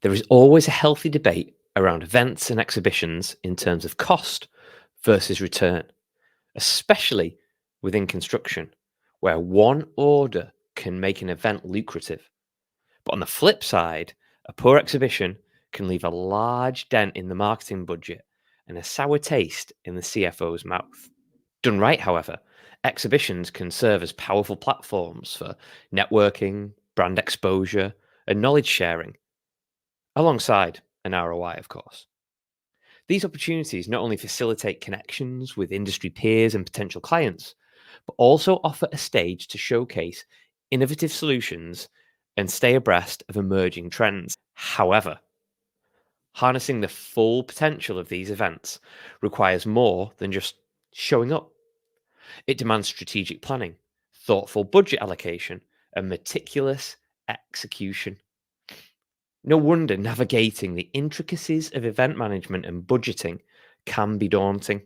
There is always a healthy debate around events and exhibitions in terms of cost versus return, especially within construction, where one order can make an event lucrative. But on the flip side, a poor exhibition can leave a large dent in the marketing budget and a sour taste in the CFO's mouth. Done right, however, exhibitions can serve as powerful platforms for networking, brand exposure, and knowledge sharing, alongside an ROI, of course. These opportunities not only facilitate connections with industry peers and potential clients, but also offer a stage to showcase innovative solutions and stay abreast of emerging trends. However, harnessing the full potential of these events requires more than just showing up. It demands strategic planning, thoughtful budget allocation, and meticulous execution. No wonder navigating the intricacies of event management and budgeting can be daunting.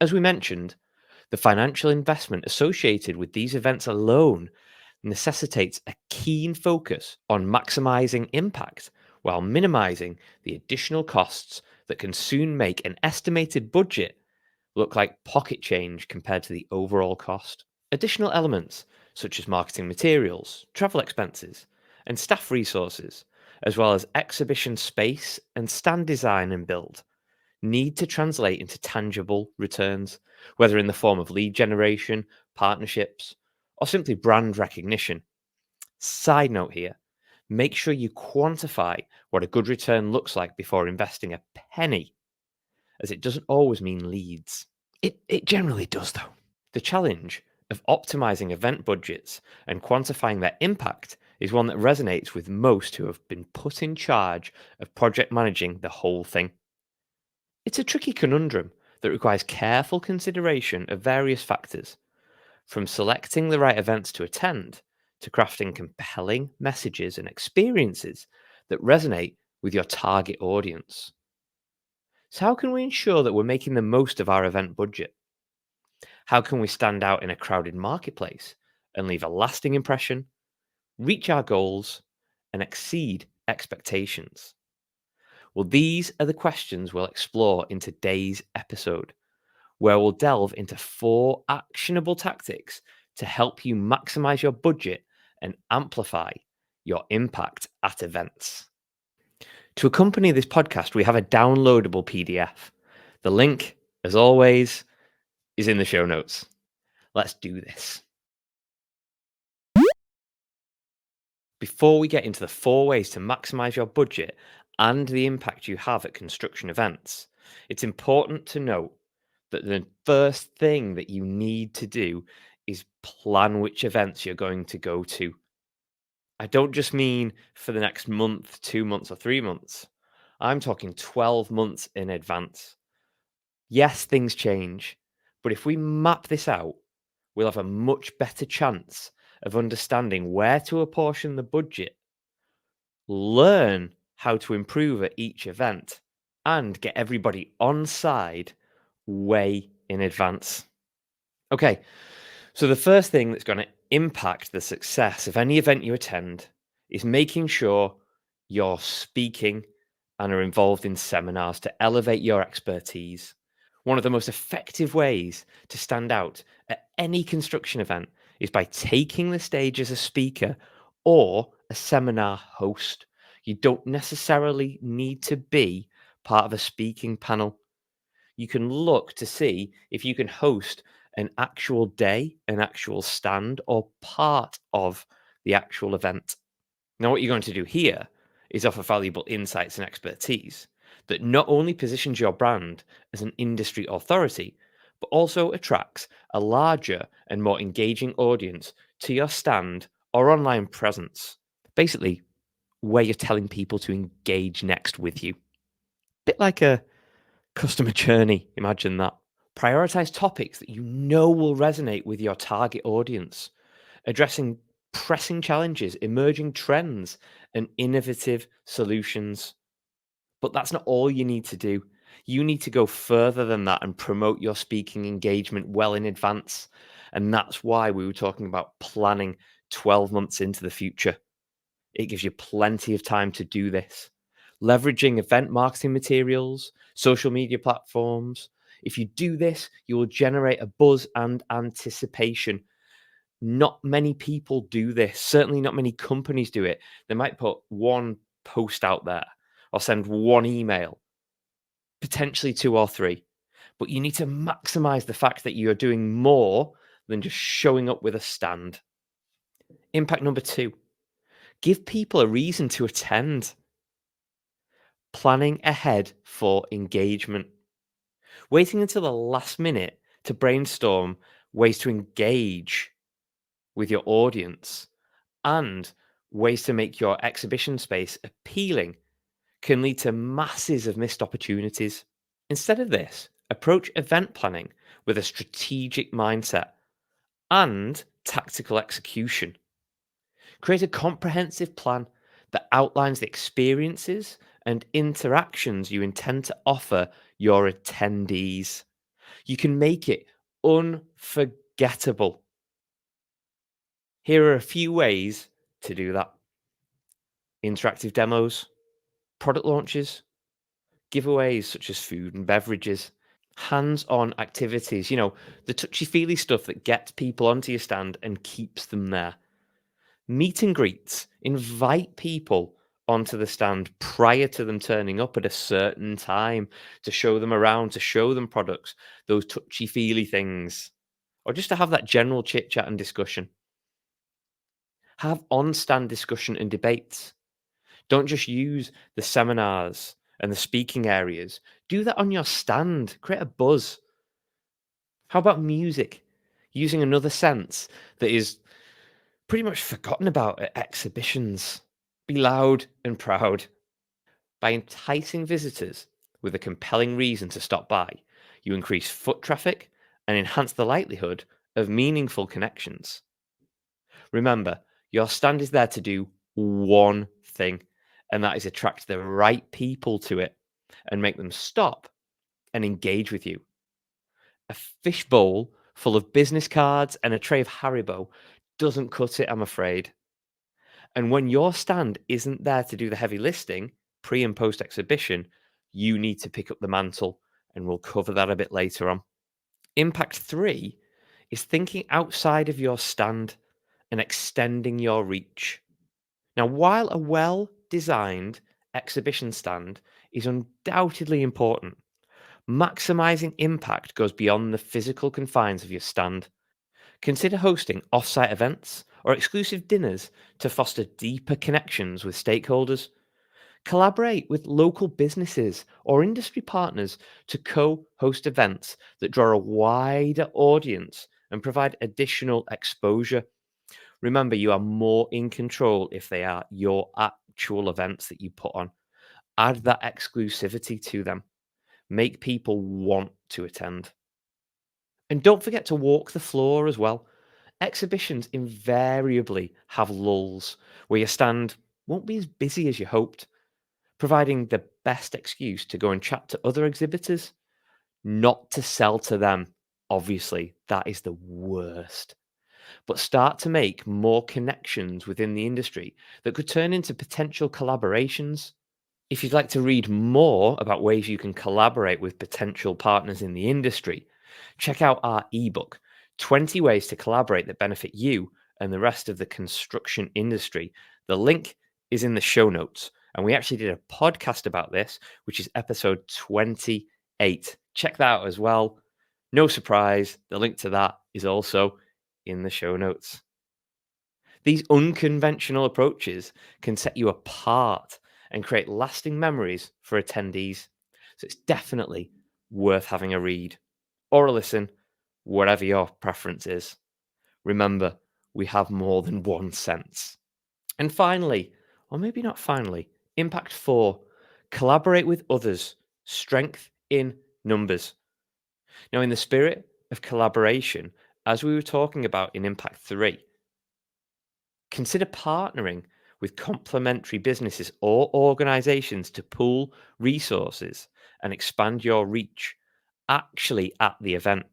As we mentioned, the financial investment associated with these events alone necessitates a keen focus on maximizing impact while minimizing the additional costs that can soon make an estimated budget look like pocket change compared to the overall cost. Additional elements, such as marketing materials, travel expenses, and staff resources, as well as exhibition space and stand design and build, need to translate into tangible returns, whether in the form of lead generation, partnerships, or simply brand recognition. Side note here, make sure you quantify what a good return looks like before investing a penny, as it doesn't always mean leads. It generally does, though. The challenge of optimizing event budgets and quantifying their impact is one that resonates with most who have been put in charge of project managing the whole thing. It's a tricky conundrum that requires careful consideration of various factors, from selecting the right events to attend to crafting compelling messages and experiences that resonate with your target audience. So, how can we ensure that we're making the most of our event budget? How can we stand out in a crowded marketplace and leave a lasting impression, reach our goals, and exceed expectations? Well, these are the questions we'll explore in today's episode, where we'll delve into 4 actionable tactics to help you maximize your budget and amplify your impact at events. To accompany this podcast, we have a downloadable PDF. The link, as always, is in the show notes. Let's do this. Before we get into the 4 ways to maximize your budget and the impact you have at construction events, it's important to note that the first thing that you need to do is plan which events you're going to go to. I don't just mean for the next month, 2 months, or 3 months. I'm talking 12 months in advance. Yes, things change, but if we map this out, we'll have a much better chance of understanding where to apportion the budget, learn how to improve at each event, and get everybody on side way in advance. Okay, so the first thing that's going to impact the success of any event you attend is making sure you're speaking and are involved in seminars to elevate your expertise. One of the most effective ways to stand out at any construction event is by taking the stage as a speaker or a seminar host. You don't necessarily need to be part of a speaking panel. You can look to see if you can host an actual day, an actual stand, or part of the actual event. Now, what you're going to do here is offer valuable insights and expertise that not only positions your brand as an industry authority, but also attracts a larger and more engaging audience to your stand or online presence. Basically, where you're telling people to engage next with you. Bit like a customer journey, imagine that. Prioritize topics that you know will resonate with your target audience, addressing pressing challenges, emerging trends, and innovative solutions. But that's not all you need to do. You need to go further than that and promote your speaking engagement well in advance. And that's why we were talking about planning 12 months into the future. It gives you plenty of time to do this. Leveraging event marketing materials, social media platforms. If you do this, you will generate a buzz and anticipation. Not many people do this. Certainly not many companies do it. They might put one post out there or send one email, potentially two or three. But you need to maximize the fact that you're doing more than just showing up with a stand. Impact number two, give people a reason to attend. Planning ahead for engagement. Waiting until the last minute to brainstorm ways to engage with your audience and ways to make your exhibition space appealing can lead to masses of missed opportunities. Instead of this, approach event planning with a strategic mindset and tactical execution. Create a comprehensive plan that outlines the experiences and interactions you intend to offer your attendees. You can make it unforgettable. Here are a few ways to do that: interactive demos, product launches, giveaways such as food and beverages, hands on activities, the touchy feely stuff that gets people onto your stand and keeps them there. Meet and greets, invite people onto the stand prior to them turning up at a certain time to show them around, to show them products, those touchy feely things, or just to have that general chit chat and discussion. Have on stand discussion and debates. Don't just use the seminars and the speaking areas. Do that on your stand. Create a buzz. How about music? Using another sense that is pretty much forgotten about at exhibitions. Be loud and proud. By enticing visitors with a compelling reason to stop by, you increase foot traffic and enhance the likelihood of meaningful connections. Remember, your stand is there to do one thing, and that is attract the right people to it and make them stop and engage with you. A fishbowl full of business cards and a tray of Haribo doesn't cut it, I'm afraid. And when your stand isn't there to do the heavy lifting, pre and post exhibition, you need to pick up the mantle, and we'll cover that a bit later on. Impact three is thinking outside of your stand and extending your reach. Now, while a well designed exhibition stand is undoubtedly important, maximizing impact goes beyond the physical confines of your stand. Consider hosting off-site events or exclusive dinners to foster deeper connections with stakeholders. Collaborate with local businesses or industry partners to co-host events that draw a wider audience and provide additional exposure. Remember, you are more in control if they are your actual events that you put on. Add that exclusivity to them. Make people want to attend. And don't forget to walk the floor as well. Exhibitions invariably have lulls where your stand won't be as busy as you hoped, providing the best excuse to go and chat to other exhibitors, not to sell to them. Obviously, that is the worst. But start to make more connections within the industry that could turn into potential collaborations. If you'd like to read more about ways you can collaborate with potential partners in the industry, check out our ebook, 20 Ways to Collaborate That Benefit You and the Rest of the Construction Industry. The link is in the show notes. And we actually did a podcast about this, which is episode 28. Check that out as well. No surprise, the link to that is also in the show notes. These unconventional approaches can set you apart and create lasting memories for attendees. So it's definitely worth having a read or a listen, whatever your preference is. Remember, we have more than one sense. And finally, or maybe not finally, impact four, collaborate with others, strength in numbers. Now, in the spirit of collaboration, as we were talking about in impact three, consider partnering with complementary businesses or organizations to pool resources and expand your reach actually at the event.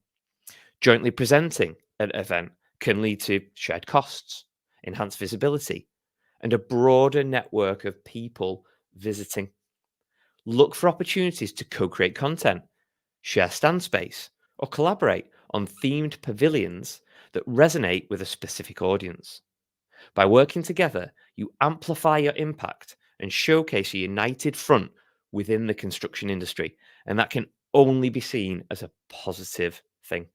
Jointly presenting at an event can lead to shared costs, enhanced visibility, and a broader network of people visiting. Look for opportunities to co create content, share stand space, or collaborate on themed pavilions that resonate with a specific audience. By working together, you amplify your impact and showcase a united front within the construction industry, and that can only be seen as a positive thing.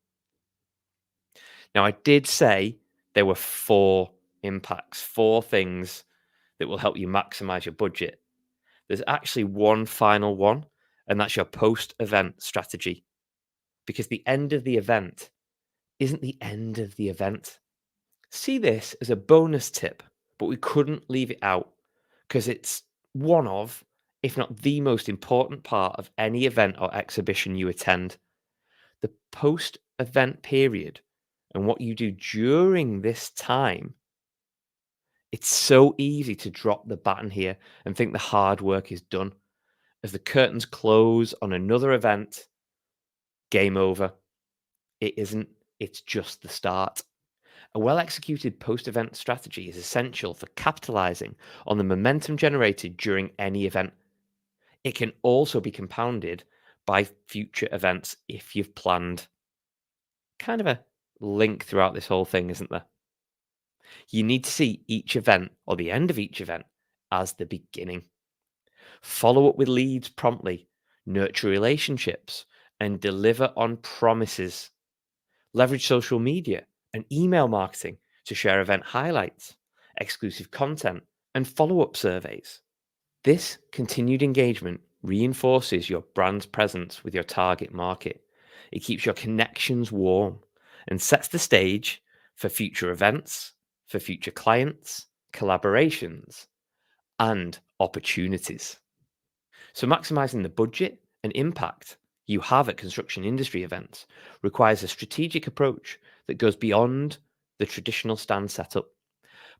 Now, I did say there were 4 impacts, 4 things that will help you maximize your budget. There's actually one final one, and that's your post event strategy. Because the end of the event isn't the end of the event. See this as a bonus tip, but we couldn't leave it out because it's one of, if not the most important part of any event or exhibition you attend. The post event period and what you do during this time. It's so easy to drop the baton here and think the hard work is done. As the curtains close on another event, game over. It isn't, it's just the start. A well executed post event strategy is essential for capitalizing on the momentum generated during any event. It can also be compounded by future events if you've planned. Kind of a link throughout this whole thing, isn't there? You need to see each event or the end of each event as the beginning. Follow up with leads promptly, nurture relationships, and deliver on promises. Leverage social media and email marketing to share event highlights, exclusive content, and follow up surveys. This continued engagement reinforces your brand's presence with your target market. It keeps your connections warm and sets the stage for future events, for future clients, collaborations, and opportunities. So, maximizing the budget and impact you have at construction industry events requires a strategic approach that goes beyond the traditional stand setup.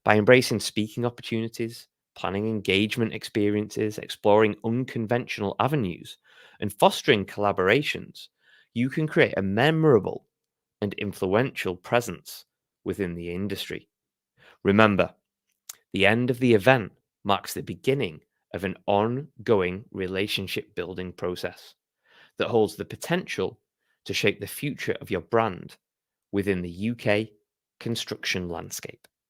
By embracing speaking opportunities, planning engagement experiences, exploring unconventional avenues, and fostering collaborations, you can create a memorable and influential presence within the industry. Remember, the end of the event marks the beginning of an ongoing relationship building process that holds the potential to shape the future of your brand within the UK construction landscape.